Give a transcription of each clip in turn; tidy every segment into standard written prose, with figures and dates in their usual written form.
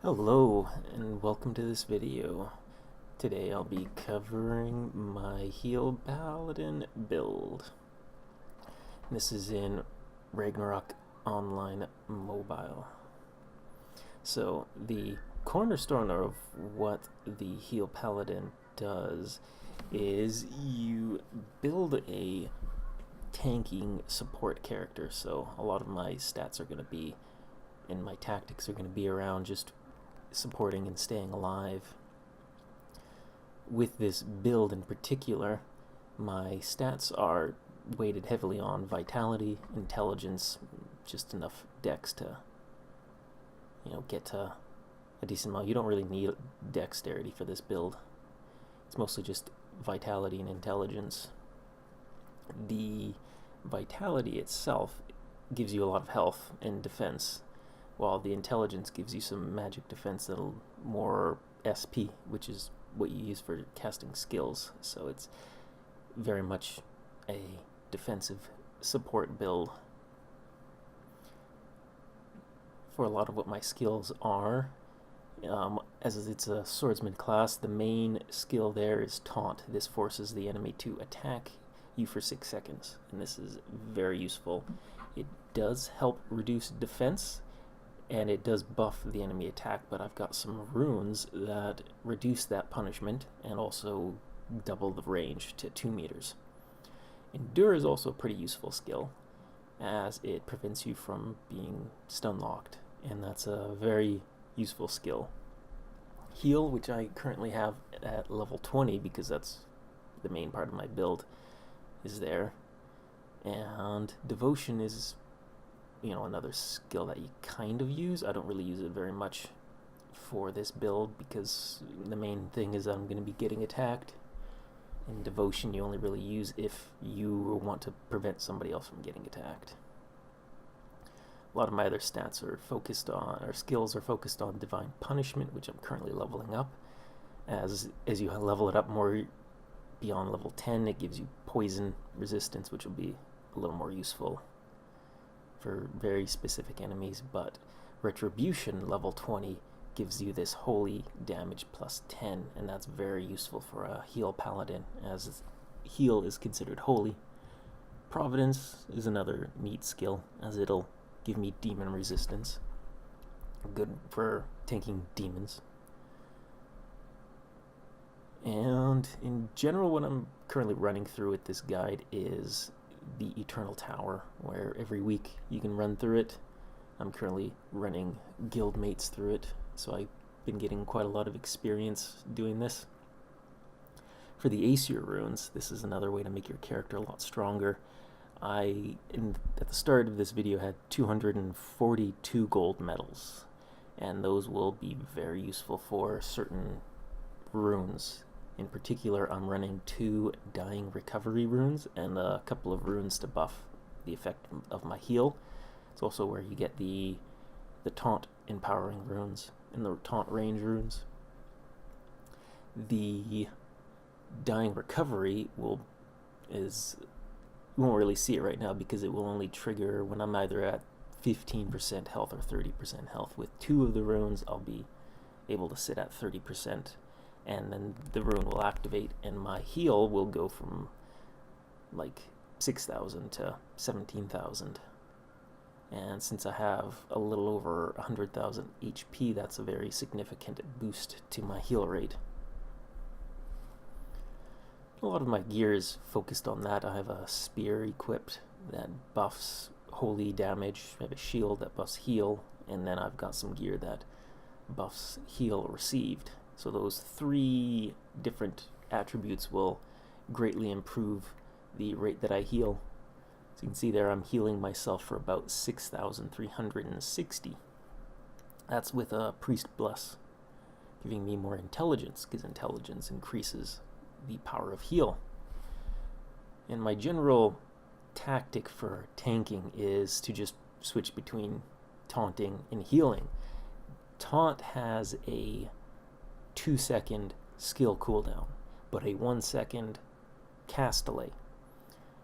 Hello and welcome to this video. Today I'll be covering my Heal Paladin build. This is in Ragnarok Online Mobile. So the cornerstone of what the Heal Paladin does is you build a tanking support character. So a lot of my stats are going to be, and my tactics are going to be around just supporting and staying alive. With this build in particular, my stats are weighted heavily on vitality, intelligence, just enough dex to, get to a decent amount. You don't really need dexterity for this build. It's mostly just vitality and intelligence. The vitality itself gives you a lot of health and defense, while the intelligence gives you some magic defense that'll more SP, which is what you use for casting skills. So it's very much a defensive support build. For a lot of what my skills are, as it's a swordsman class, the main skill there is taunt. This forces the enemy to attack you for 6 seconds, and this is very useful. It does help reduce defense, and it does buff the enemy attack, but I've got some runes that reduce that punishment and also double the range to 2 meters. Endure is also a pretty useful skill, as it prevents you from being stun locked, and that's a very useful skill. Heal, which I currently have at level 20 because that's the main part of my build, is there. And devotion is another skill that you kind of use. I don't really use it very much for this build because the main thing is I'm going to be getting attacked, and devotion you only really use if you want to prevent somebody else from getting attacked. A lot of my other stats are focused on, or skills are focused on divine punishment, which I'm currently leveling up. As you level it up more beyond level 10, it gives you poison resistance, which will be a little more useful for very specific enemies. But retribution level 20 gives you this holy damage plus 10, and that's very useful for a heal paladin, as heal is considered holy. Providence is another neat skill, as it'll give me demon resistance, good for tanking demons. And in general, what I'm currently running through with this guide is the Eternal Tower, where every week you can run through it. I'm currently running guildmates through it, so I've been getting quite a lot of experience doing this. For the Aesir runes, this is another way to make your character a lot stronger. At the start of this video, had 242 gold medals, and those will be very useful for certain runes. In particular, I'm running 2 dying recovery runes and a couple of runes to buff the effect of my heal. It's also where you get the taunt empowering runes and the taunt range runes. The dying recovery you won't really see it right now because it will only trigger when I'm either at 15% health or 30% health. With 2 of the runes, I'll be able to sit at 30%. And then the rune will activate, and my heal will go from like 6,000 to 17,000. And since I have a little over 100,000 HP, that's a very significant boost to my heal rate. A lot of my gear is focused on that. I have a spear equipped that buffs holy damage. I have a shield that buffs heal, and then I've got some gear that buffs heal received. So those 3 different attributes will greatly improve the rate that I heal. So you can see there I'm healing myself for about 6,360. That's with a Priest Bless, giving me more intelligence, because intelligence increases the power of heal. And my general tactic for tanking is to just switch between taunting and healing. Taunt has a 2-second skill cooldown, but a 1-second cast delay.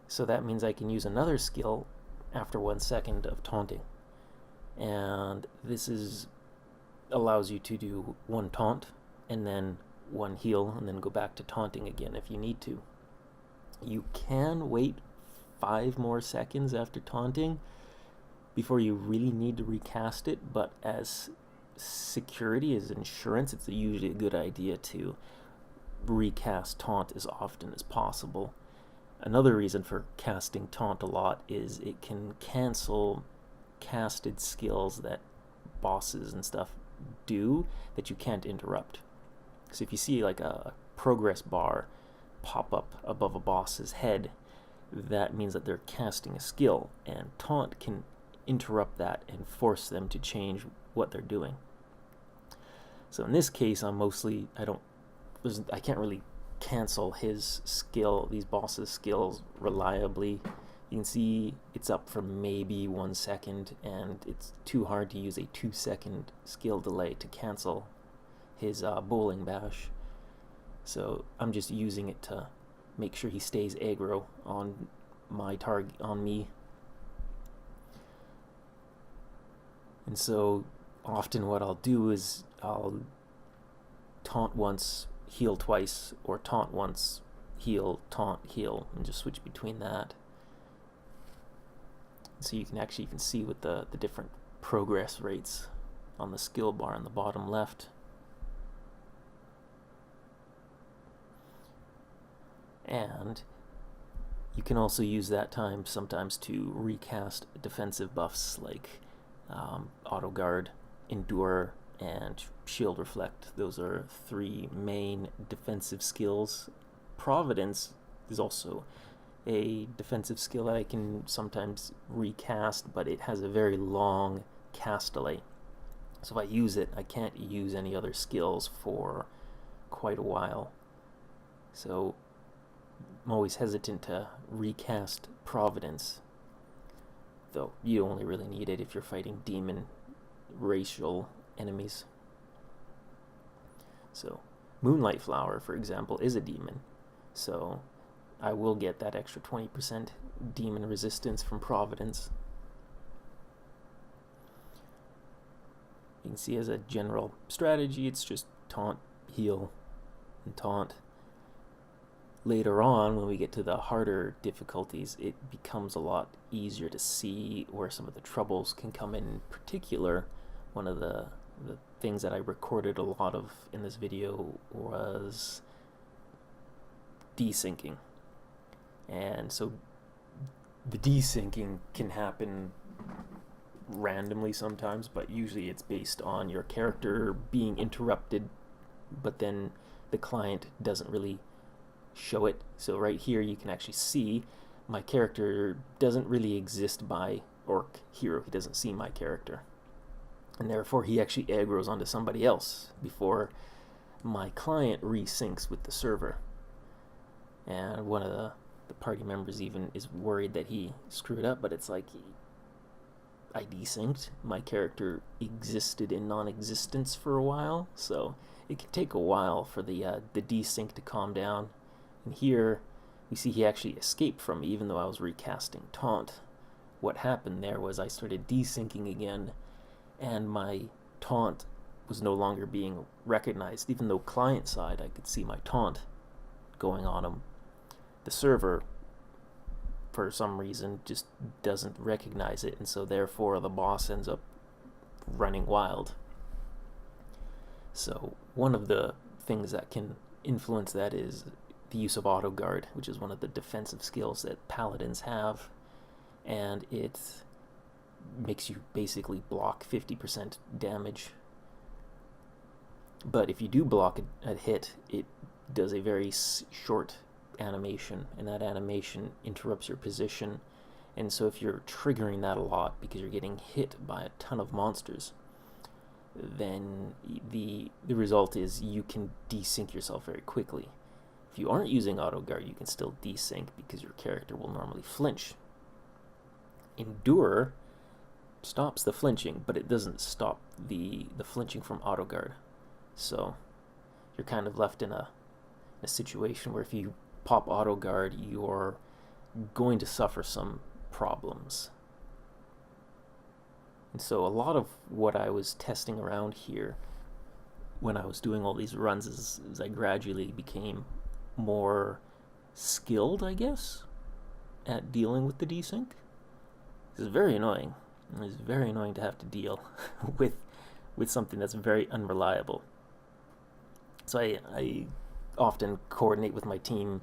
So that means I can use another skill after 1 second of taunting. And this is allows you to do one taunt and then one heal and then go back to taunting again if you need to. You can wait 5 more seconds after taunting before you really need to recast it, but as security, as insurance, it's usually a good idea to recast taunt as often as possible. Another reason for casting taunt a lot is it can cancel casted skills that bosses and stuff do that you can't interrupt. So if you see like a progress bar pop up above a boss's head, that means that they're casting a skill, and taunt can interrupt that and force them to change what they're doing. So in this case, I can't really cancel his skill, these bosses' skills reliably. You can see it's up for maybe 1 second, and it's too hard to use a 2-second skill delay to cancel his bowling bash. So I'm just using it to make sure he stays aggro on my target, on me. And so often what I'll do is I'll taunt once, heal twice, or taunt once, heal, taunt, heal, and just switch between that. So you can actually even see with the different progress rates on the skill bar on the bottom left. And you can also use that time sometimes to recast defensive buffs like Auto Guard, Endure, and Shield Reflect. Those are 3 main defensive skills. Providence is also a defensive skill that I can sometimes recast, but it has a very long cast delay. So if I use it, I can't use any other skills for quite a while. So I'm always hesitant to recast Providence, though you only really need it if you're fighting demon racial enemies. So Moonlight Flower, for example, is a demon, so I will get that extra 20% demon resistance from Providence. You can see as a general strategy, it's just taunt, heal, and taunt. Later on, when we get to the harder difficulties, it becomes a lot easier to see where some of the troubles can come in. In particular, one of the things that I recorded a lot of in this video was desyncing. And so the desyncing can happen randomly sometimes, but usually it's based on your character being interrupted, but then the client doesn't really show it. So right here you can actually see my character doesn't really exist by Orc Hero. He doesn't see my character, and therefore he actually aggroes onto somebody else before my client resyncs with the server. And one of the party members even is worried that he screwed up, but it's like, I desynced. My character existed in non-existence for a while, so it can take a while for the desync to calm down. And here we see he actually escaped from me, even though I was recasting taunt. What happened there was I started desyncing again, and my taunt was no longer being recognized. Even though client side I could see my taunt going on him, the server for some reason just doesn't recognize it, and so therefore the boss ends up running wild. So one of the things that can influence that is the use of Auto Guard, which is one of the defensive skills that paladins have, and it makes you basically block 50% damage. But if you do block a hit, it does a very short animation, and that animation interrupts your position. And so if you're triggering that a lot because you're getting hit by a ton of monsters, then the result is you can desync yourself very quickly. If you aren't using Auto Guard, you can still desync because your character will normally flinch. Endure stops the flinching, but it doesn't stop the flinching from Auto Guard. So you're kind of left in a situation where if you pop Auto Guard, you're going to suffer some problems. And so a lot of what I was testing around here when I was doing all these runs is I gradually became more skilled, I guess, at dealing with the desync. It's very annoying. It's very annoying to have to deal with something that's very unreliable. So I often coordinate with my team,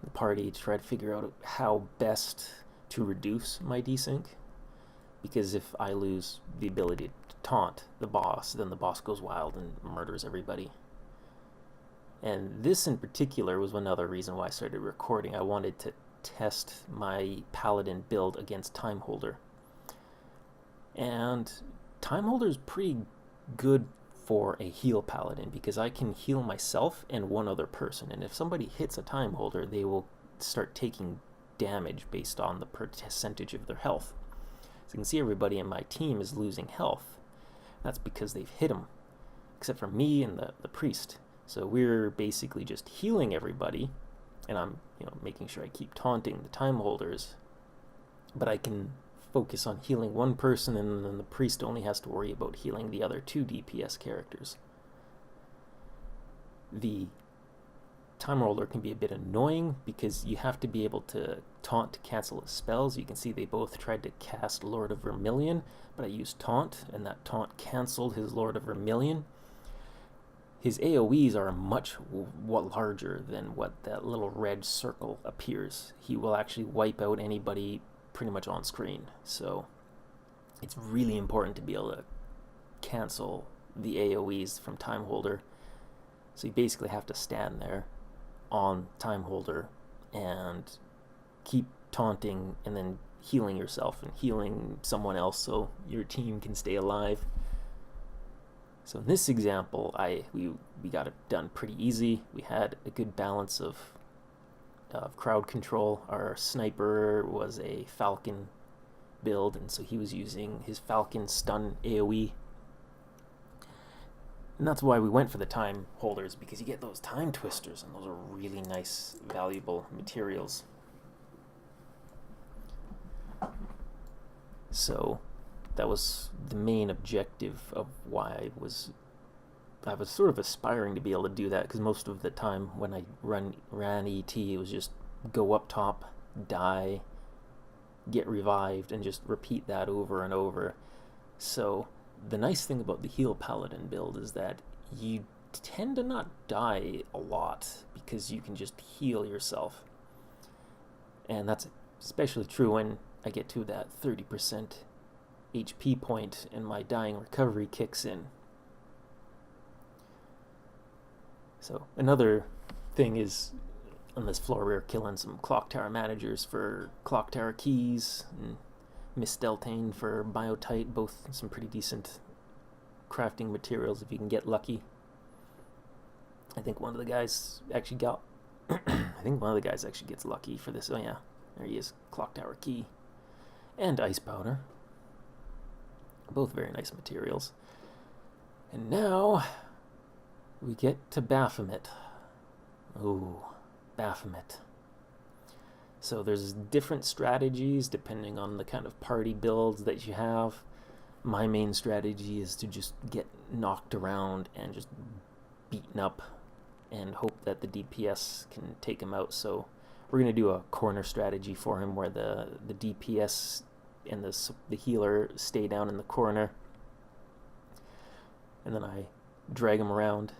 the party, to try to figure out how best to reduce my desync. Because if I lose the ability to taunt the boss, then the boss goes wild and murders everybody. And this in particular was another reason why I started recording. I wanted to test my Paladin build against Time Holder. And Time Holder is pretty good for a Heal Paladin because I can heal myself and one other person. And if somebody hits a Time Holder, they will start taking damage based on the percentage of their health. So you can see everybody in my team is losing health. That's because they've hit them, except for me and the priest. So we're basically just healing everybody, and I'm making sure I keep taunting the Time Holders, but I can focus on healing one person, and then the priest only has to worry about healing the other 2 DPS characters. The Time Holder can be a bit annoying because you have to be able to taunt to cancel his spells. You can see they both tried to cast Lord of Vermilion, but I used taunt, and that taunt canceled his Lord of Vermilion. His AoEs are much larger than what that little red circle appears. He will actually wipe out anybody pretty much on screen. So it's really important to be able to cancel the AoEs from Time Holder. So you basically have to stand there on Time Holder and keep taunting and then healing yourself and healing someone else so your team can stay alive. So in this example, we got it done pretty easy. We had a good balance of crowd control. Our sniper was a Falcon build, and so he was using his Falcon stun AoE. And that's why we went for the Time Holders, because you get those Time Twisters, and those are really nice, valuable materials. So that was the main objective of why I was sort of aspiring to be able to do that, because most of the time when I ran ET, it was just go up top, die, get revived, and just repeat that over and over. So the nice thing about the Heal Paladin build is that you tend to not die a lot because you can just heal yourself. And that's especially true when I get to that 30% HP point and my dying recovery kicks in. So another thing is, on this floor we're killing some clock tower managers for clock tower keys, and Miss Deltane for biotite, both some pretty decent crafting materials if you can get lucky. I think one of the guys actually got gets lucky for this. Oh yeah, there he is, clock tower key and ice powder. Both very nice materials. And now we get to Baphomet. Ooh, Baphomet. So there's different strategies depending on the kind of party builds that you have. My main strategy is to just get knocked around and just beaten up and hope that the DPS can take him out. So we're going to do a corner strategy for him where the DPS and the healer stay down in the corner, and then I drag him around.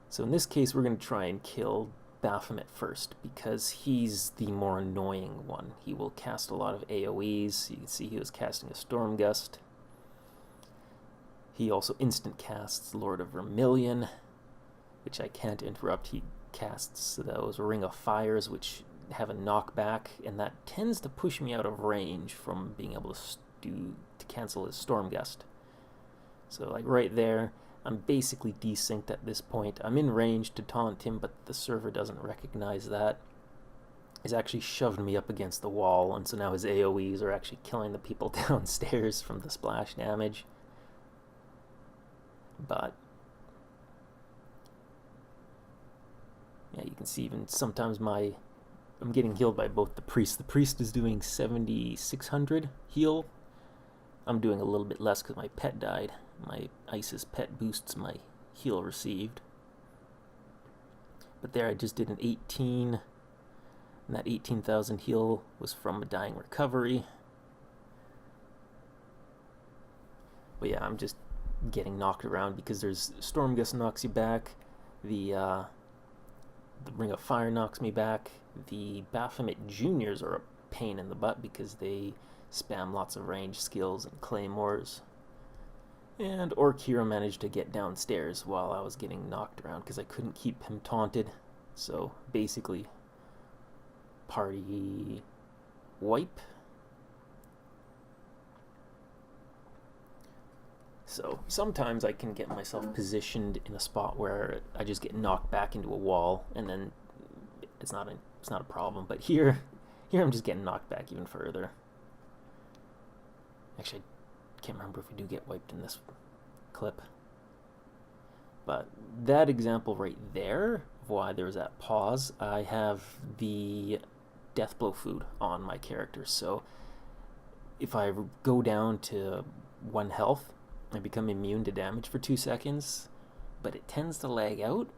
So in this case we're going to try and kill Baphomet first, because he's the more annoying one. He will cast a lot of AoEs. You can see he was casting a Storm Gust. He also instant casts Lord of Vermilion, which I can't interrupt. He casts those Ring of Fires, which have a knockback, and that tends to push me out of range from being able to cancel his Storm Gust. So like right there, I'm basically desynced at this point. I'm in range to taunt him, but the server doesn't recognize that. He's actually shoved me up against the wall, and so now his AoEs are actually killing the people downstairs from the splash damage. But yeah, you can see even sometimes I'm getting healed by both the priest. The priest is doing 7,600 heal. I'm doing a little bit less because my pet died. My Isis pet boosts my heal received. But there I just did an 18, and that 18,000 heal was from a dying recovery. But yeah, I'm just getting knocked around because there's Stormgust knocks you back, the Ring of Fire knocks me back, the Baphomet Juniors are a pain in the butt because they spam lots of range skills and claymores. And Orc Hero managed to get downstairs while I was getting knocked around because I couldn't keep him taunted. So basically, party wipe. So sometimes I can get myself positioned in a spot where I just get knocked back into a wall, and then it's not a problem. But here I'm just getting knocked back even further. Actually, I can't remember if we do get wiped in this clip. But that example right there, why there's that pause, I have the Deathblow food on my character. So if I go down to 1 health, I become immune to damage for 2 seconds, but it tends to lag out,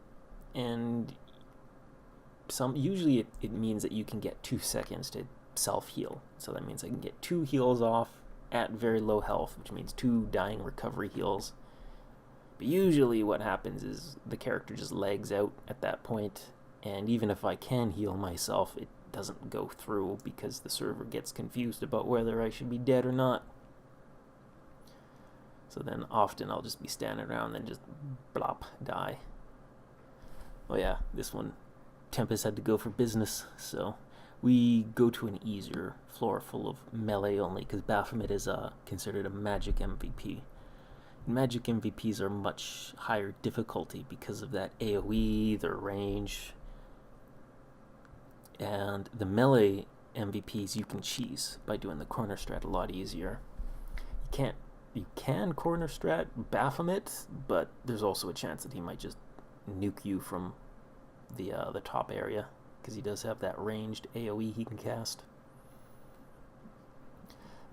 and usually it means that you can get 2 seconds to self-heal. So that means I can get 2 heals off at very low health, which means 2 dying recovery heals. But usually what happens is the character just lags out at that point, and even if I can heal myself, it doesn't go through because the server gets confused about whether I should be dead or not. So then often I'll just be standing around and just blop, die. Oh yeah, this one, Tempest had to go for business, so we go to an easier floor full of melee only, because Baphomet is considered a magic MVP. Magic MVPs are much higher difficulty because of that AoE, their range, and the melee MVPs you can cheese by doing the corner strat a lot easier. You can corner strat Baphomet, but there's also a chance that he might just nuke you from the top area, because he does have that ranged AoE he can cast.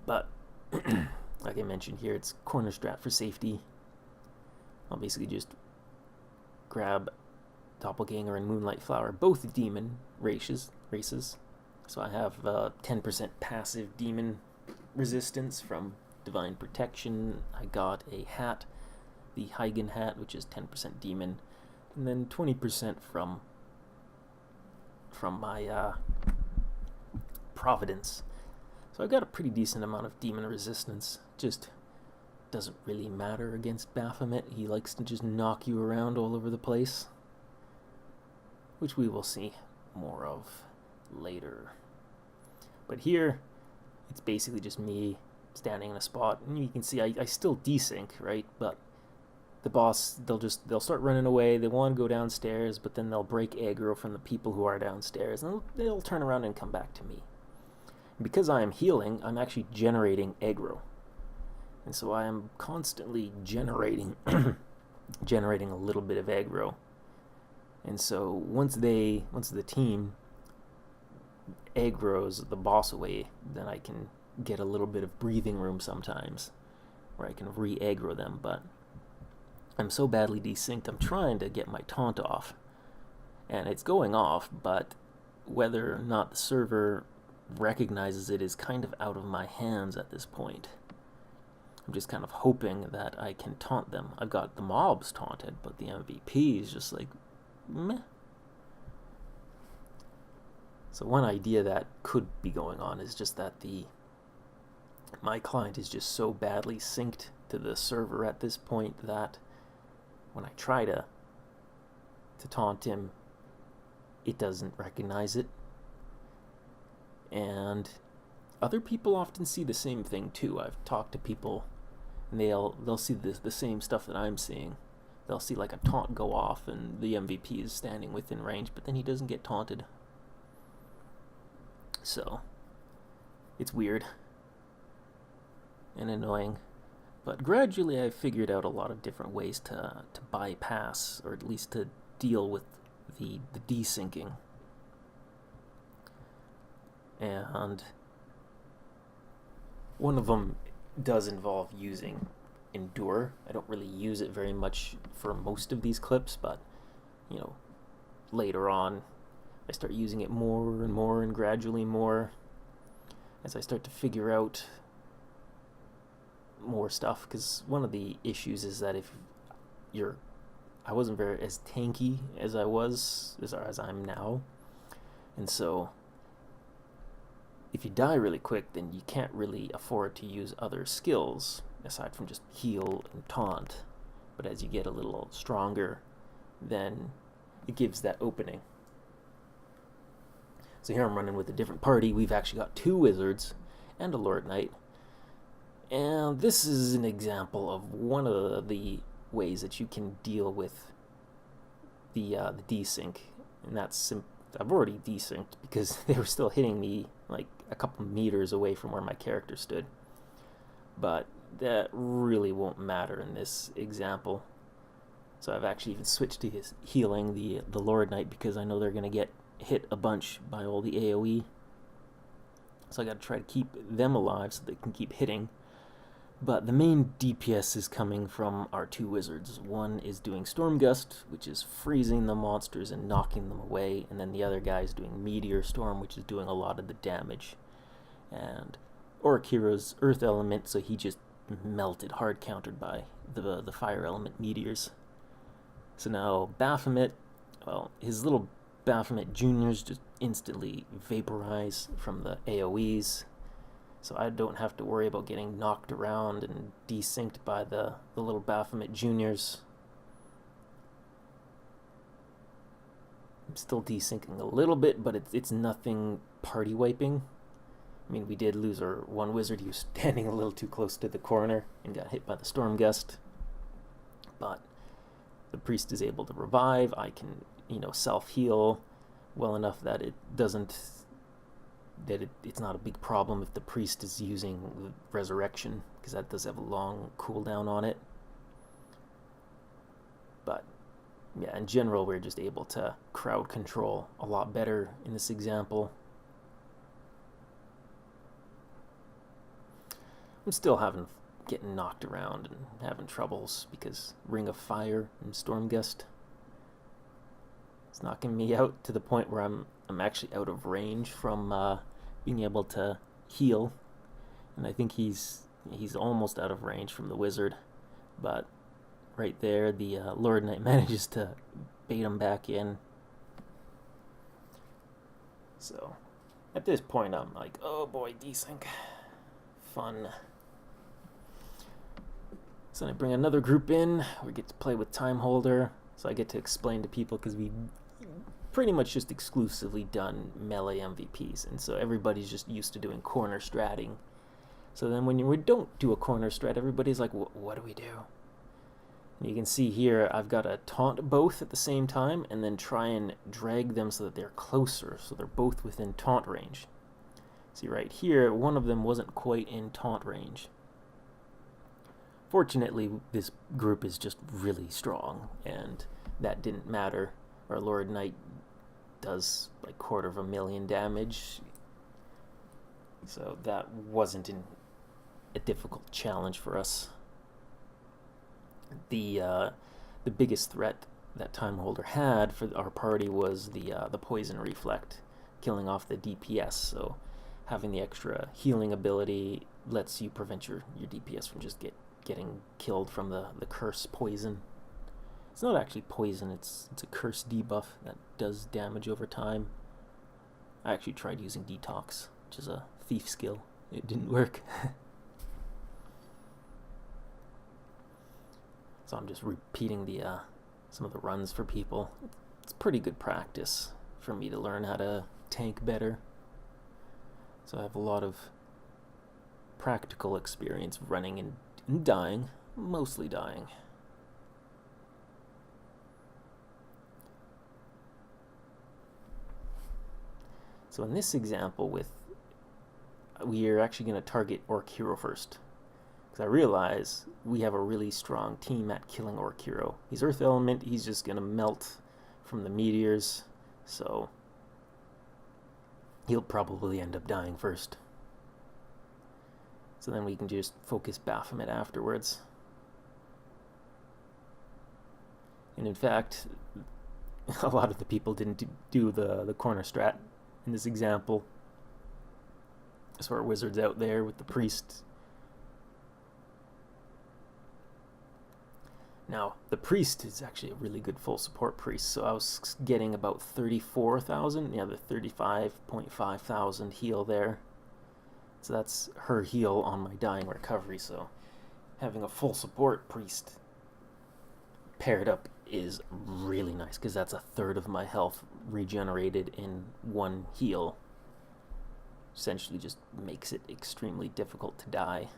But like I mentioned here, it's corner strat for safety. I'll basically just grab Doppelganger and Moonlight Flower, both demon races. So I have 10% passive demon resistance from Divine Protection. I got a hat, the Heigen hat, which is 10% demon, and then 20% from my Providence. So I've got a pretty decent amount of demon resistance. Just doesn't really matter against Baphomet. He likes to just knock you around all over the place, which we will see more of later. But here, it's basically just me standing in a spot, and you can see I still desync, right? But the boss, they'll start running away. They want to go downstairs, but then they'll break aggro from the people who are downstairs, and they'll turn around and come back to me. And because I am healing, I'm actually generating aggro, and so I am constantly generating generating a little bit of aggro. And so once the team aggroes the boss away, then I can get a little bit of breathing room sometimes, where I can re-aggro them. But I'm so badly desynced, I'm trying to get my taunt off, and it's going off, but whether or not the server recognizes it is kind of out of my hands at this point. I'm just kind of hoping that I can taunt them. I've got the mobs taunted, but the MVP is just like, meh. So one idea that could be going on is just that my client is just so badly synced to the server at this point that when I try to taunt him, it doesn't recognize it. And other people often see the same thing too. I've talked to people, and they'll see the same stuff that I'm seeing. They'll see like a taunt go off, and the MVP is standing within range, but then he doesn't get taunted. So it's weird and annoying. But gradually I figured out a lot of different ways to bypass, or at least to deal with the desyncing. And one of them does involve using Endure. I don't really use it very much for most of these clips, but you know, later on I start using it more and more and gradually more as I start to figure out more stuff, because one of the issues is that if you're I wasn't very as tanky as I was as I'm now, and so if you die really quick, then you can't really afford to use other skills aside from just heal and taunt. But as you get a little stronger, then it gives that opening. So here I'm running with a different party. We've actually got 2 wizards and a Lord Knight. And this is an example of one of the ways that you can deal with the desync. And that's I've already desynced because they were still hitting me like a couple meters away from where my character stood. But that really won't matter in this example. So I've actually even switched to healing the Lord Knight because I know they're going to get hit a bunch by all the AoE. So I got to try to keep them alive so they can keep hitting. But the main DPS is coming from our 2 wizards. One is doing Storm Gust, which is freezing the monsters and knocking them away, and then the other guy is doing Meteor Storm, which is doing a lot of the damage. And Orikiro's Earth Element, so he just melted, hard countered by the Fire Element meteors. So now Baphomet, well, his little Baphomet Juniors just instantly vaporize from the AoEs. So I don't have to worry about getting knocked around and desynced by the little Baphomet Juniors. I'm still desyncing a little bit, but it's nothing party wiping. I mean, we did lose our one wizard. He was standing a little too close to the corner and got hit by the Storm Gust. But the priest is able to revive. I can, self-heal well enough that it doesn't... it's not a big problem if the priest is using resurrection, because that does have a long cooldown on it. But yeah, in general, we're just able to crowd control a lot better in this example. I'm still getting knocked around and having troubles because Ring of Fire and Storm Gust. It's knocking me out to the point where I'm actually out of range from being able to heal, and I think he's almost out of range from the wizard, but right there the Lord Knight manages to bait him back in. So at this point I'm like, oh boy, desync, fun. So I bring another group in. We get to play with Time Holder, so I get to explain to people, because we pretty much just exclusively done melee MVPs, and so everybody's just used to doing corner stratting. So then when we don't do a corner strat, everybody's like, what do we do? And you can see here I've got to taunt both at the same time and then try and drag them so that they're closer, so they're both within taunt range. See right here, one of them wasn't quite in taunt range. Fortunately, this group is just really strong, and that didn't matter. Our Lord Knight does like 250,000 damage, so that wasn't a difficult challenge for us. The biggest threat that Time Holder had for our party was the Poison Reflect, killing off the DPS. So having the extra healing ability lets you prevent your DPS from just getting killed from the curse poison. It's not actually poison, it's a curse debuff that does damage over time. I actually tried using Detox, which is a thief skill. It didn't work. So I'm just repeating some of the runs for people. It's pretty good practice for me to learn how to tank better. So I have a lot of practical experience running and dying, mostly dying. So in this example, we are actually going to target Orkiro first, because I realize we have a really strong team at killing Orkiro. He's Earth Element, he's just going to melt from the meteors, so he'll probably end up dying first. So then we can just focus Baphomet afterwards. And in fact, a lot of the people didn't do the corner strat in this example. So our wizard's out there with the priest. Now, the priest is actually a really good full support priest, so I was getting about 34,000, yeah, the 35.5 thousand heal there. So that's her heal on my dying recovery, so having a full support priest paired up is really nice, because that's a third of my health regenerated in one heal. Essentially just makes it extremely difficult to die.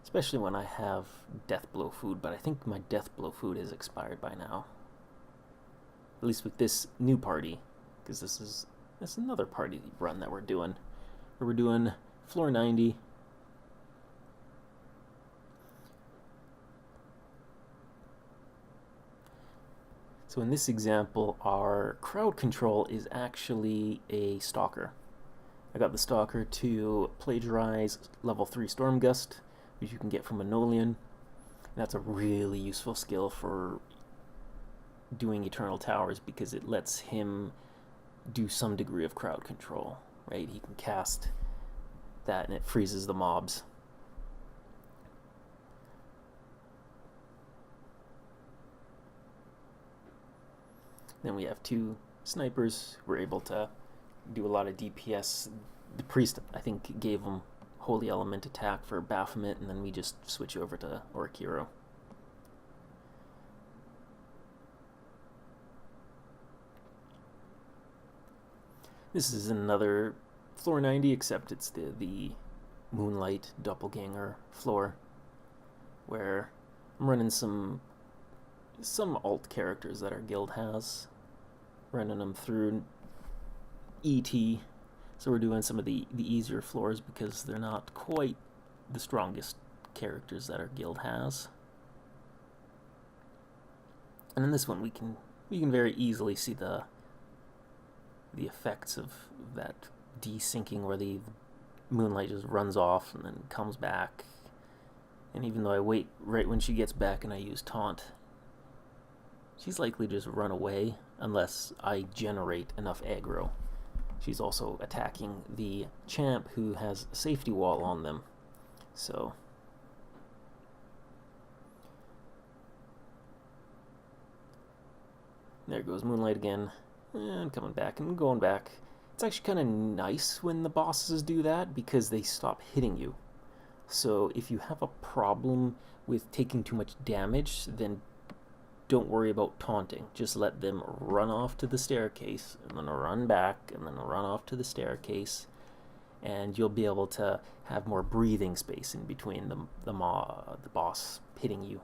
Especially when I have death blow food, but I think my death blow food is expired by now. At least with this new party, because this is another party run that we're doing. We're doing floor 90. So in this example, our crowd control is actually a stalker. I got the stalker to plagiarize level 3 Stormgust, which you can get from Manolian. That's a really useful skill for doing Eternal Towers, because it lets him do some degree of crowd control, right? He can cast that and it freezes the mobs. Then we have 2 snipers. We're able to do a lot of DPS. The priest, I think, gave him Holy Element attack for Baphomet, and then we just switch over to Orc Hero. This is another floor 90, except it's the Moonlight Doppelganger floor, where I'm running some alt characters that our guild has, running them through ET. So we're doing some of the easier floors because they're not quite the strongest characters that our guild has. And in this one we can very easily see the effects of that desyncing, where the Moonlight just runs off and then comes back. And even though I wait right when she gets back and I use Taunt, she's likely to just run away unless I generate enough aggro. She's also attacking the champ, who has a safety wall on them. So there goes Moonlight again, and coming back and going back. It's actually kind of nice when the bosses do that, because they stop hitting you. So if you have a problem with taking too much damage, then don't worry about taunting. Just let them run off to the staircase, and then run back, and then run off to the staircase, and you'll be able to have more breathing space in between the boss hitting you.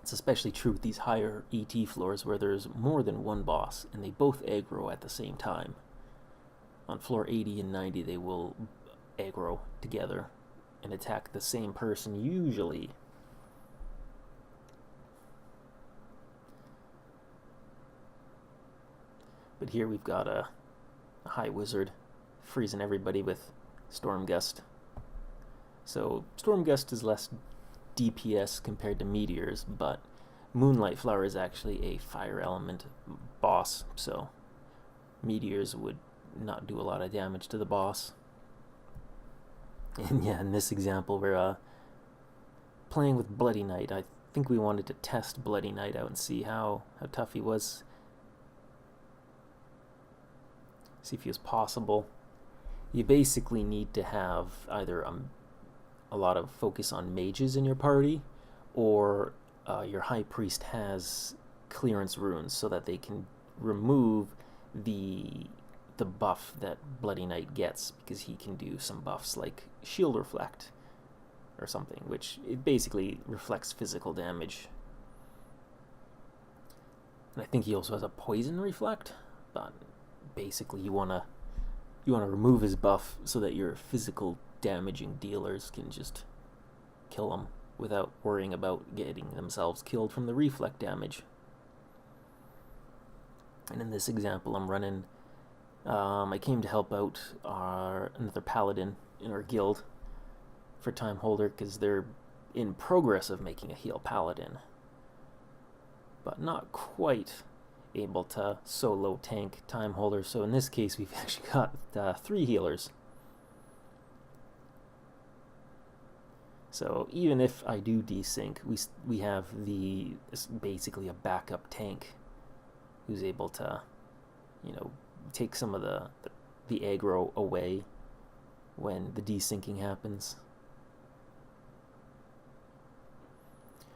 It's especially true with these higher ET floors where there's more than one boss, and they both aggro at the same time. On floor 80 and 90, they will aggro together and attack the same person usually. But here we've got a high wizard freezing everybody with Stormgust. So Stormgust is less DPS compared to meteors, but Moonlight Flower is actually a fire element boss, so meteors would not do a lot of damage to the boss. And yeah, in this example we're playing with Bloody Knight. I think we wanted to test Bloody Knight out and see how tough he was. See if he was possible. You basically need to have either a lot of focus on mages in your party, or your high priest has clearance runes so that they can remove the buff that Bloody Knight gets, because he can do some buffs like shield reflect or something, which it basically reflects physical damage. And I think he also has a poison reflect, but basically you wanna remove his buff so that your physical damaging dealers can just kill him without worrying about getting themselves killed from the reflect damage. And in this example I'm running, I came to help out another paladin in our guild, for Time Holder because they're in progress of making a Heal Paladin, but not quite able to solo tank Time Holder. So in this case, we've actually got 3 healers. So even if I do desync, we have basically a backup tank who's able to, take some of the aggro away when the desyncing happens.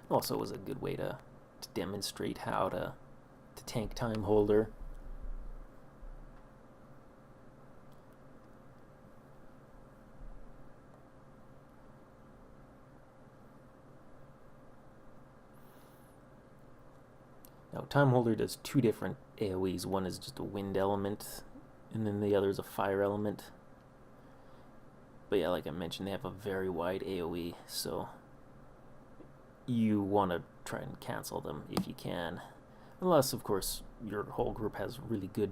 Also was a good way to demonstrate how to tank Time Holder. Now, Time Holder does 2 different AoEs. One is just a wind element, and then the other is a fire element. But yeah, like I mentioned, they have a very wide AoE, so you want to try and cancel them if you can. Unless, of course, your whole group has really good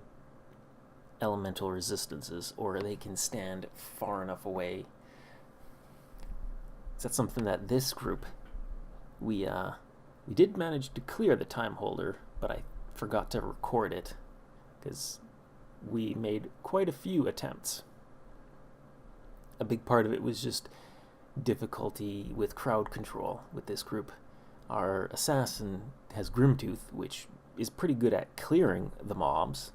elemental resistances, or they can stand far enough away. So that's something that this group, we did manage to clear the Time Holder, but I forgot to record it because we made quite a few attempts. A big part of it was just difficulty with crowd control with this group. Our assassin has Grimtooth, which is pretty good at clearing the mobs,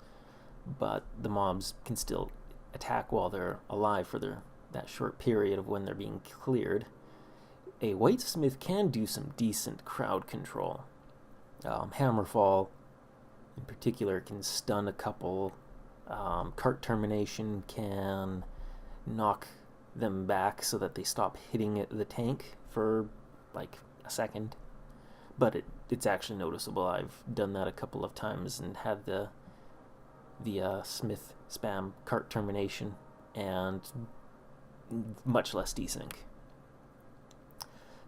but the mobs can still attack while they're alive for that short period of when they're being cleared. A Whitesmith can do some decent crowd control. Hammerfall, in particular, can stun a couple. Cart Termination can knock them back so that they stop hitting the tank for like a second. But it's actually noticeable. I've done that a couple of times and had the Smith spam Cart Termination and much less desync.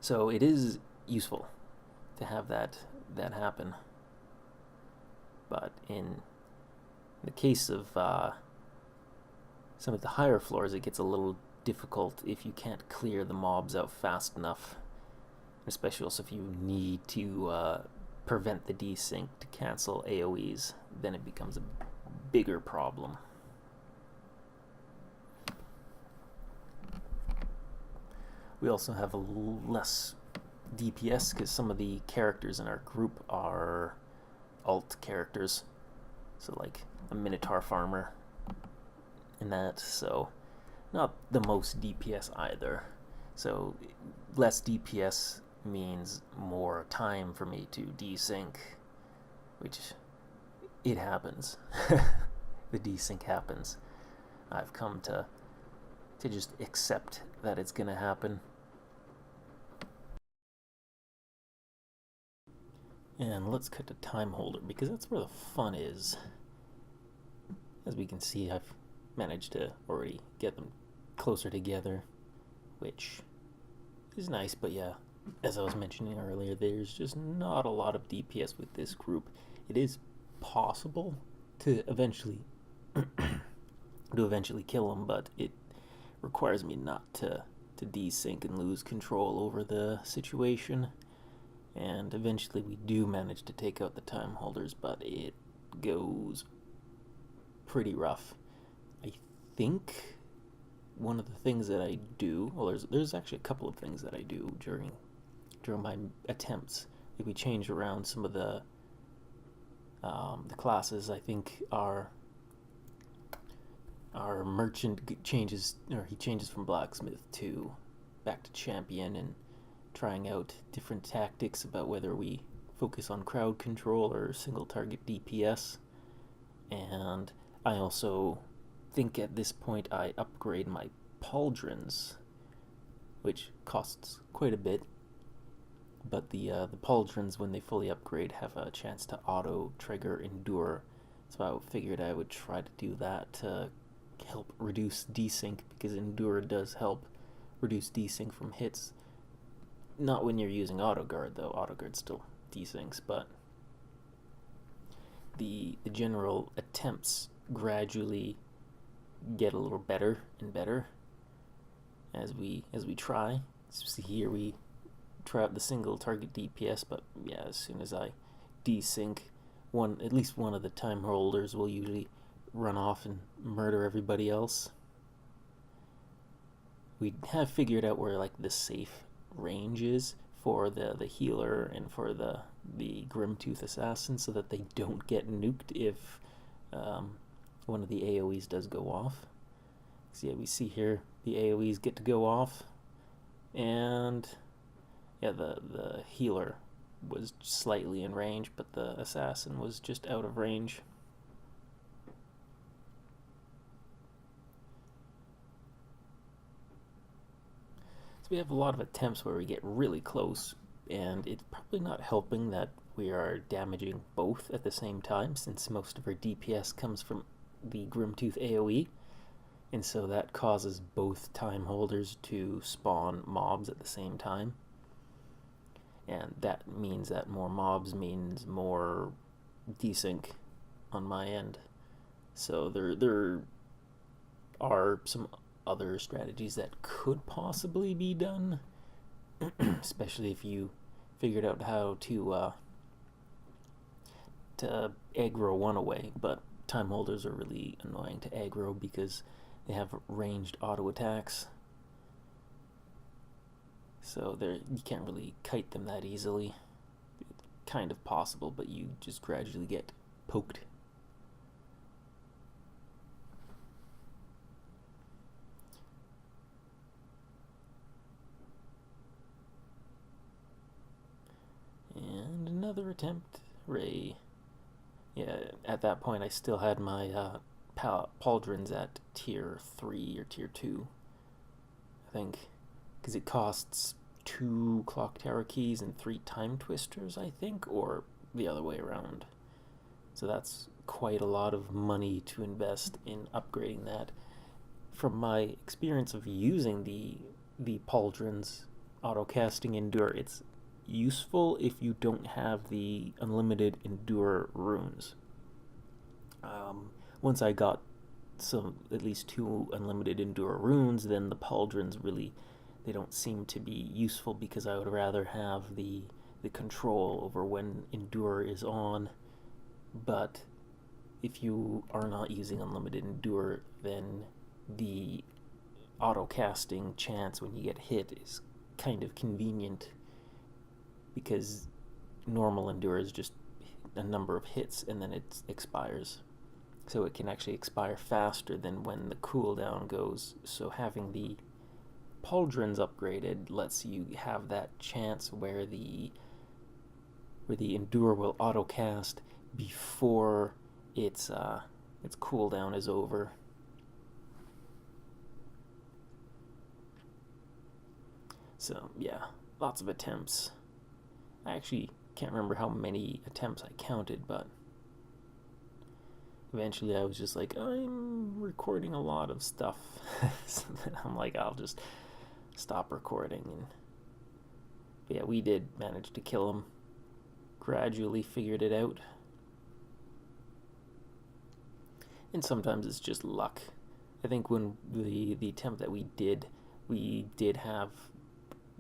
So it is useful to have that happen. But in the case of some of the higher floors, it gets a little difficult if you can't clear the mobs out fast enough. Especially also if you need to prevent the desync to cancel AoEs, then it becomes a bigger problem. We also have a less DPS because some of the characters in our group are alt characters, so like a Minotaur farmer and that, so not the most DPS either. So less DPS means more time for me to desync, which it happens. The desync happens. I've come to just accept that it's gonna happen. And let's cut to Time Holder because that's where the fun is. As we can see, I've managed to already get them closer together, which is nice, but yeah, as I was mentioning earlier, there's just not a lot of DPS with this group. It is possible to eventually kill them, but it requires me not to desync and lose control over the situation. And eventually we do manage to take out the Time Holders, but it goes pretty rough. I think one of the things that I do, well, there's actually a couple of things that I do during my attempts. Like we change around some of the classes. I think our merchant changes, or he changes from blacksmith to back to champion, and trying out different tactics about whether we focus on crowd control or single target DPS. And I also think at this point I upgrade my pauldrons, which costs quite a bit, but the pauldrons, when they fully upgrade, have a chance to auto trigger endure, so I figured I would try to do that to help reduce desync, because endure does help reduce desync from hits. Not when you're using autoguard though. Autoguard still desyncs, but the general attempts gradually get a little better and better, as we try. So here we try out the single target DPS, but yeah, as soon as I desync, at least one of the time holders will usually run off and murder everybody else. We have figured out where like the safe range is for the healer and for the Grimtooth assassin, so that they don't get nuked if one of the AoEs does go off. So yeah, we see here the AoEs get to go off, and yeah, the healer was slightly in range, but the assassin was just out of range. So we have a lot of attempts where we get really close, and it's probably not helping that we are damaging both at the same time, since most of our DPS comes from the Grimtooth AoE, and so that causes both time holders to spawn mobs at the same time, and that means that more mobs means more desync on my end. So there are some other strategies that could possibly be done, especially if you figured out how to aggro one away, but time holders are really annoying to aggro because they have ranged auto attacks, so you can't really kite them that easily. It's kind of possible, but you just gradually get poked. And another attempt. Ray. Yeah, at that point I still had my pauldrons at tier 3 or tier 2, I think, because it costs 2 clock tower keys and 3 time twisters, I think, or the other way around. So that's quite a lot of money to invest in upgrading that. From my experience of using the pauldrons auto casting endure, it's useful if you don't have the unlimited endure runes. Once I got at least 2 unlimited endure runes, then the pauldrons really, they don't seem to be useful, because I would rather have the control over when endure is on. But if you are not using unlimited endure, then the auto casting chance when you get hit is kind of convenient, because normal endure is just a number of hits and then it expires. So it can actually expire faster than when the cooldown goes. So having the pauldrons upgraded lets you have that chance where the endure will auto cast before its cooldown is over. So yeah, lots of attempts. I actually can't remember how many attempts I counted, but eventually I was just like, I'm recording a lot of stuff. So then I'm like, I'll just stop recording. But yeah, we did manage to kill him. Gradually figured it out. And sometimes it's just luck. I think when the attempt that we did have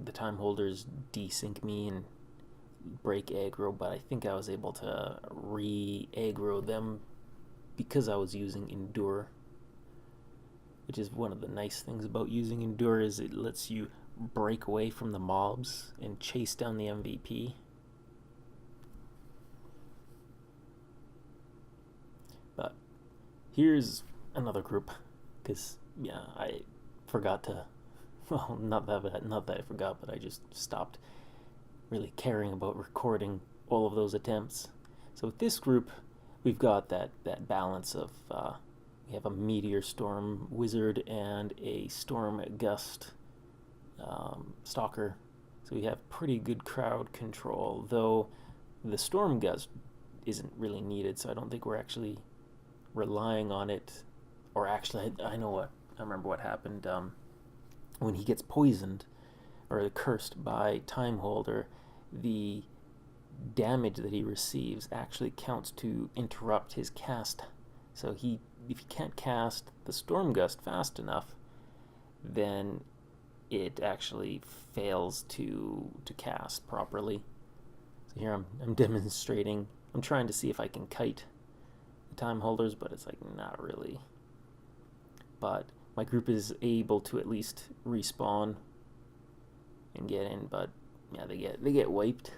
the time holders desync me and break aggro, but I think I was able to re-aggro them because I was using endure, which is one of the nice things about using endure, is it lets you break away from the mobs and chase down the MVP. But here's another group, because yeah, I forgot to, well, not that I forgot, but I just stopped really caring about recording all of those attempts. So with this group, we've got that balance of we have a Meteor Storm Wizard and a Storm Gust Stalker. So we have pretty good crowd control, though the Storm Gust isn't really needed, so I don't think we're actually relying on it. Or actually, I remember what happened when he gets poisoned or cursed by Time Holder. The damage that he receives actually counts to interrupt his cast. So if he can't cast the Storm Gust fast enough, then it actually fails to cast properly. So here I'm demonstrating. I'm trying to see if I can kite the time holders, but it's like not really. But my group is able to at least respawn and get in, but yeah, they get wiped.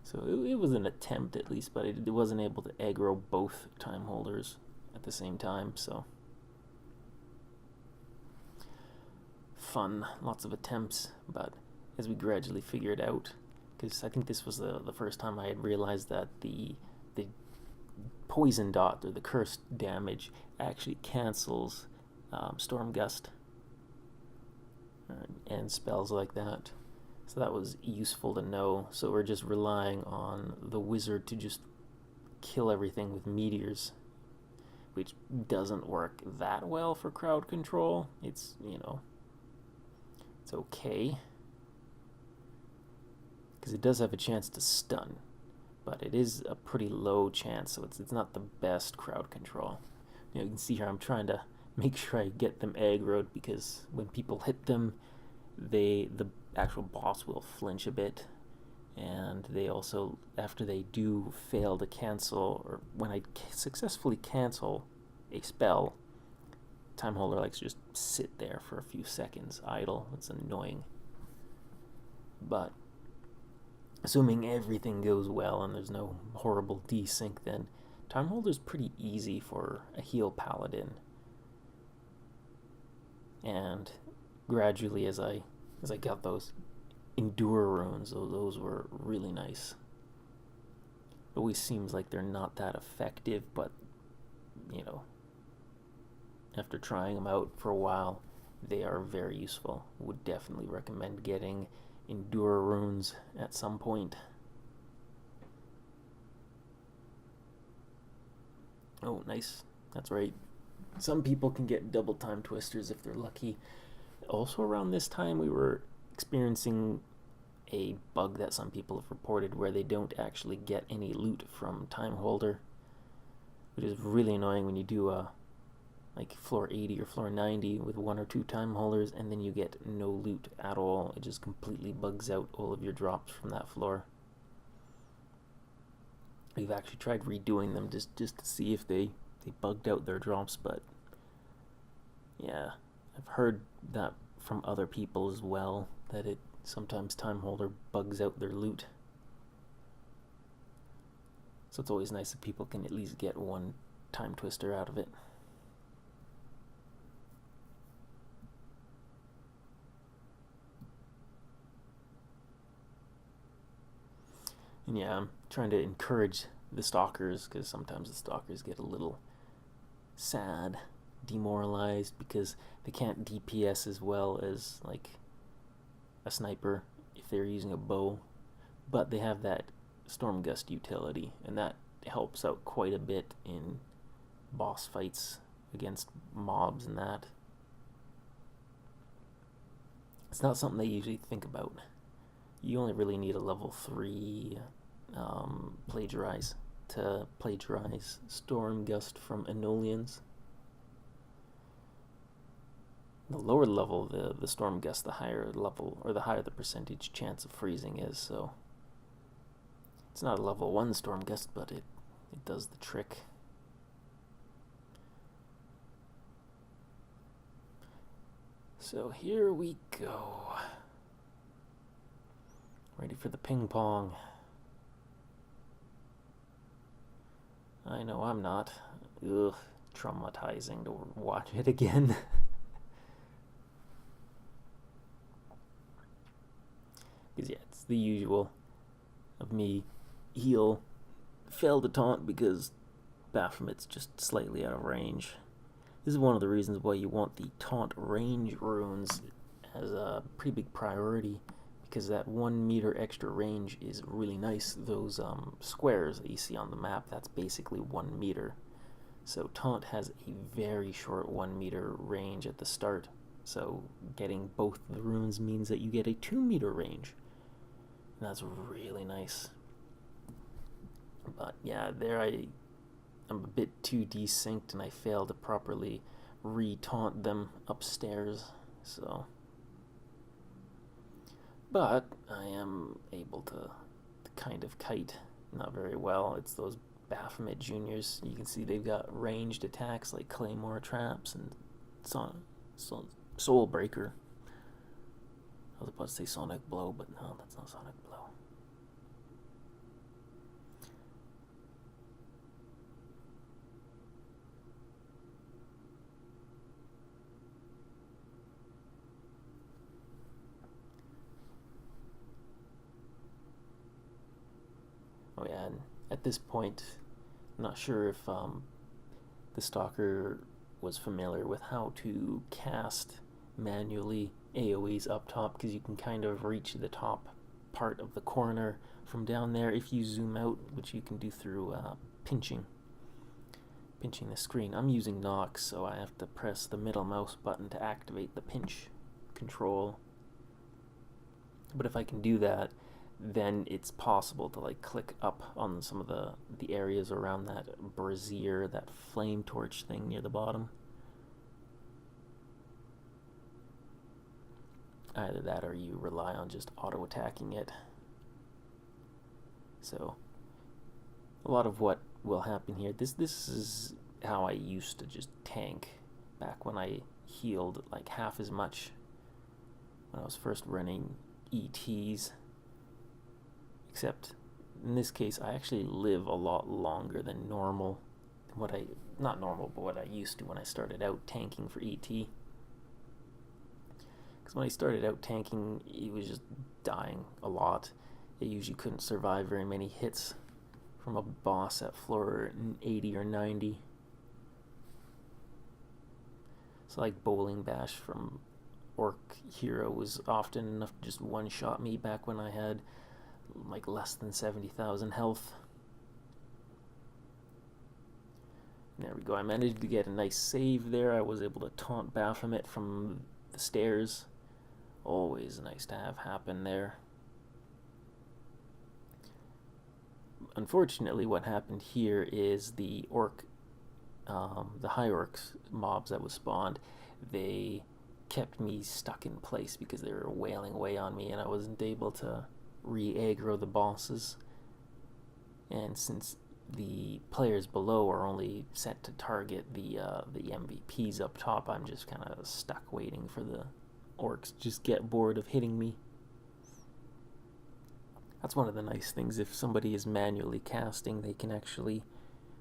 So it was an attempt at least, but it wasn't able to aggro both time holders at the same time. So fun, lots of attempts, but as we gradually figured out, because I think this was the first time I had realized that the poison dot, or the cursed damage, actually cancels Storm Gust and spells like that. So that was useful to know. So we're just relying on the wizard to just kill everything with meteors, which doesn't work that well for crowd control. It's, you know, it's okay, because it does have a chance to stun, but it is a pretty low chance, so it's not the best crowd control. You can see here I'm trying to make sure I get them aggroed, because when people hit them, the actual boss will flinch a bit, and they also, after they do fail to cancel, or when I successfully cancel a spell, time holder likes to just sit there for a few seconds idle. It's annoying. But assuming everything goes well and there's no horrible desync, then time holder's pretty easy for a Heal Paladin. And gradually, as I got those Endure runes, those were really nice. It always seems like they're not that effective, but you know, after trying them out for a while, they are very useful. Would definitely recommend getting Endure runes at some point. Oh, nice. That's right. Some people can get double time twisters if they're lucky. Also around this time, we were experiencing a bug that some people have reported, where they don't actually get any loot from time holder, which is really annoying when you do like floor 80 or floor 90 with 1 or 2 time holders, and then you get no loot at all. It just completely bugs out all of your drops from that floor. We've actually tried redoing them just to see if they bugged out their drops, but yeah, I've heard that from other people as well, that it sometimes time holder bugs out their loot. So it's always nice if people can at least get one time twister out of it. And yeah, I'm trying to encourage the stalkers, because sometimes the stalkers get a little sad, demoralized, because they can't DPS as well as like a sniper if they're using a bow, but they have that Storm Gust utility, and that helps out quite a bit in boss fights against mobs and that. It's not something they usually think about. You only really need a level 3 plagiarize to plagiarize Storm Gust from Enolians. The lower level the Storm Gust, the higher level, or the higher the percentage chance of freezing is, so it's not a level 1 Storm Gust, but it does the trick. So here we go. Ready for the ping pong. I know I'm not. Ugh, traumatizing to watch it again. Because yeah, it's the usual of me heal, fail to taunt because Baphomet's just slightly out of range. This is one of the reasons why you want the taunt range runes as a pretty big priority, because that 1 meter extra range is really nice. Those squares that you see on the map, that's basically 1 meter. So taunt has a very short 1 meter range at the start. So getting both the runes means that you get a 2 meter range. And that's really nice. But yeah, there I'm a bit too desynced, and I failed to properly re-taunt them upstairs. So, but I am able to kind of kite, not very well. It's those Baphomet Juniors. You can see they've got ranged attacks like Claymore Traps and Soul Breaker. I was about to say Sonic Blow, but no, that's not Sonic Blow. Oh yeah, and at this point, I'm not sure if the stalker was familiar with how to cast manually AoEs up top, because you can kind of reach the top part of the corner from down there if you zoom out, which you can do through pinching the screen. I'm using Nox, so I have to press the middle mouse button to activate the pinch control. But if I can do that, then it's possible to like click up on some of the areas around that brazier, that flame torch thing near the bottom. Either that or you rely on just auto attacking it. So a lot of what will happen here, this is how I used to just tank back when I healed like half as much when I was first running ETs. Except in this case, I actually live a lot longer than normal. Not normal, but what I used to when I started out tanking for ET. Because when I started out tanking, it was just dying a lot. It usually couldn't survive very many hits from a boss at floor 80 or 90. So like Bowling Bash from Orc Hero was often enough to just one-shot me back when I had like less than 70,000 health. There we go. I managed to get a nice save there. I was able to taunt Baphomet from the stairs. Always nice to have happen there. Unfortunately, what happened here is the high orcs mobs that was spawned, they kept me stuck in place because they were wailing away on me, and I wasn't able to re-aggro the bosses. And since the players below are only set to target the MVPs up top, I'm just kind of stuck waiting for the orcs just get bored of hitting me. That's one of the nice things. If somebody is manually casting, they can actually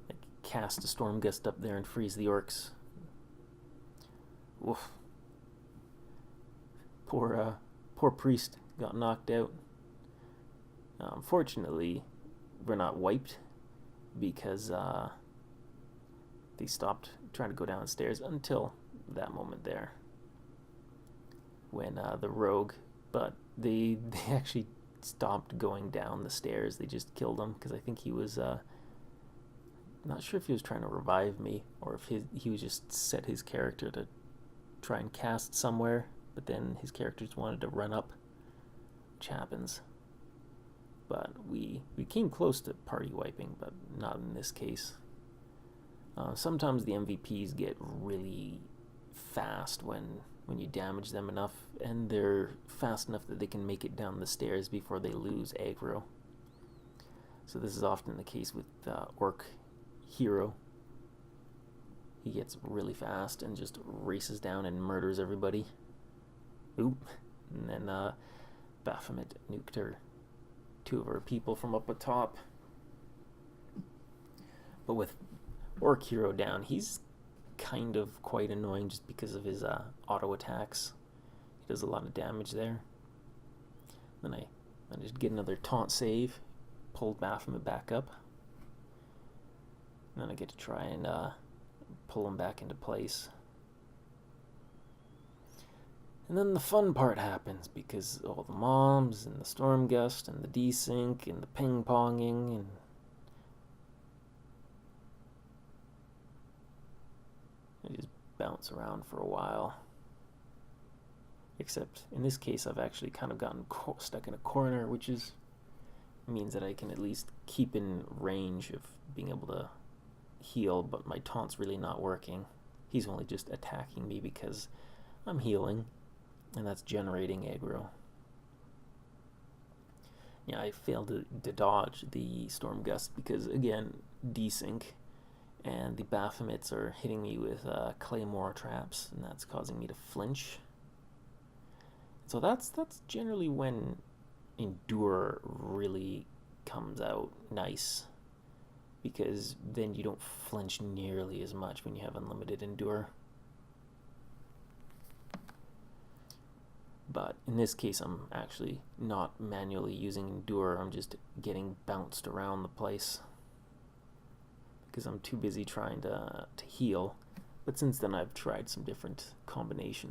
like cast a storm gust up there and freeze the orcs. Woof. Poor priest got knocked out. Fortunately, we're not wiped because they stopped trying to go downstairs until that moment there when the rogue, but they actually stopped going down the stairs. They just killed him because I think he was not sure if he was trying to revive me or if he was just set his character to try and cast somewhere, but then his character just wanted to run up, which happens. But we came close to party wiping, but not in this case. Sometimes the MVPs get really fast when you damage them enough, and they're fast enough that they can make it down the stairs before they lose aggro. So this is often the case with Orc Hero. He gets really fast and just races down and murders everybody. Oop. And then Baphomet nuked her. Two of our people from up atop. But with Orc Hero down, he's kind of quite annoying just because of his auto attacks. He does a lot of damage there. Then I managed to get another taunt save, pulled Baphomet back up. And then I get to try and pull him back into place. And then the fun part happens because all the mobs and the storm gust and the desync and the ping ponging and I just bounce around for a while. Except in this case, I've actually kind of gotten stuck in a corner, which means that I can at least keep in range of being able to heal, but my taunt's really not working. He's only just attacking me because I'm healing. and that's generating aggro. Yeah, I failed to dodge the Storm Gust because, again, desync, and the Baphomets are hitting me with Claymore traps, and that's causing me to flinch. So that's generally when Endure really comes out nice, because then you don't flinch nearly as much when you have unlimited Endure. But in this case, I'm actually not manually using Endure. I'm just getting bounced around the place because I'm too busy trying to heal. But since then, I've tried some different combinations.